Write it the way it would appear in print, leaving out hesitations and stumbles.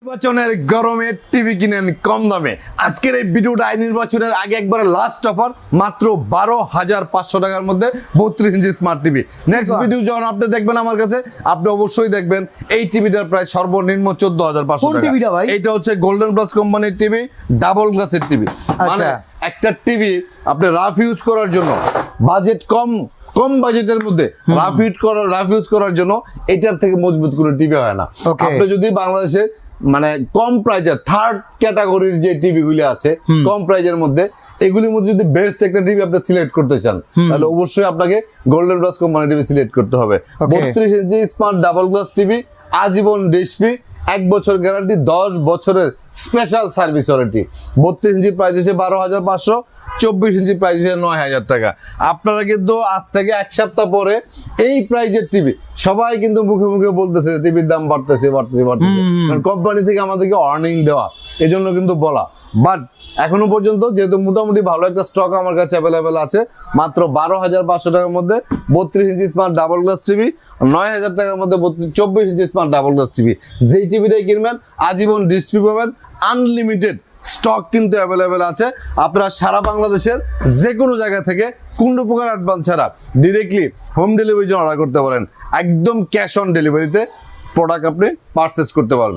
নির্বাচনের গরমে টিভি কিনেন কম দামে। আজকের এই ভিডিওটা নির্বাচনের আগে একবারে লাস্ট অফার, মাত্র 12,500 টাকার মধ্যে 32 ইঞ্চি স্মার্ট টিভি। নেক্সট ভিডিও যখন আপনি দেখবেন আমার কাছে, আপনি অবশ্যই দেখবেন এই টিভিটার প্রায় সর্বনিম্ন 14,500 টাকা। টিভিটা ভাই? এটা হচ্ছে গোল্ডেন প্লাস কোম্পানির টিভি, ডাবল গ্লাসের টিভি। আচ্ছা। একটা টিভি আপনি রাফ ইউজ করার জন্য, বাজেট কম বাজেটের মধ্যে রাফ ইউজ করার জন্য এটার থেকে মজবুত কোনো টিভি হয় না। আপনি যদি বাংলাদেশে মানে কম প্রাইজের থার্ড ক্যাটাগরির যে টিভি গুলি আছে কম প্রাইজের মধ্যে, এগুলির মধ্যে যদি বেস্ট একটা টিভি আপনি সিলেক্ট করতে চান, তাহলে অবশ্যই আপনাকে golden plus company TV select করতে হবে। 32 ইঞ্চি স্মার্ট ডাবল গ্লাস টিভি, আজীবন ডিসপ্লে, 1 বছর গ্যারান্টি, 10 বছরের স্পেশাল সার্ভিস ওয়ারেন্টি। 32 ইঞ্চি প্রাইস হচ্ছে 12,500, 24 ইঞ্চি প্রাইস হচ্ছে 9,000 টাকা। আপনারা কিন্তু আজ থেকে 1 সপ্তাহ পরে এই প্রাইজের টিভি সবাই কিন্তু মুখে মুখে বলতেছে টিভির দাম বাড়তেছে। কারণ কোম্পানি থেকে আমাদেরকে ওয়ার্নিং দেওয়া, এজন্য কিন্তু বলা। বাট এখনো পর্যন্ত যেহেতু মোটামুটি ভালো একটা স্টক আমার কাছে অ্যাভেলেবেল আছে, মাত্র 12,500 টাকার মধ্যে 32 ইঞ্চি স্মার্ট ডাবল গ্লাস টিভি, 9,000 টাকার মধ্যে 24 ইঞ্চি স্মার্ট ডাবল গ্লাস টিভি। যেই টিভিটাই কিনবেন আজীবন ডিসপ্লে পাবেন, আনলিমিটেড স্টক কিন্তু অ্যাভেলেবেল আছে। আপনারা সারা বাংলাদেশের যে কোনো জায়গা থেকে কোনো প্রকার অ্যাডভান্স ছাড়া ডিরেক্টলি হোম ডেলিভারির জন্য অর্ডার করতে পারেন। একদম ক্যাশ অন ডেলিভারিতে প্রোডাক্ট আপনি পারচেস করতে পারবেন।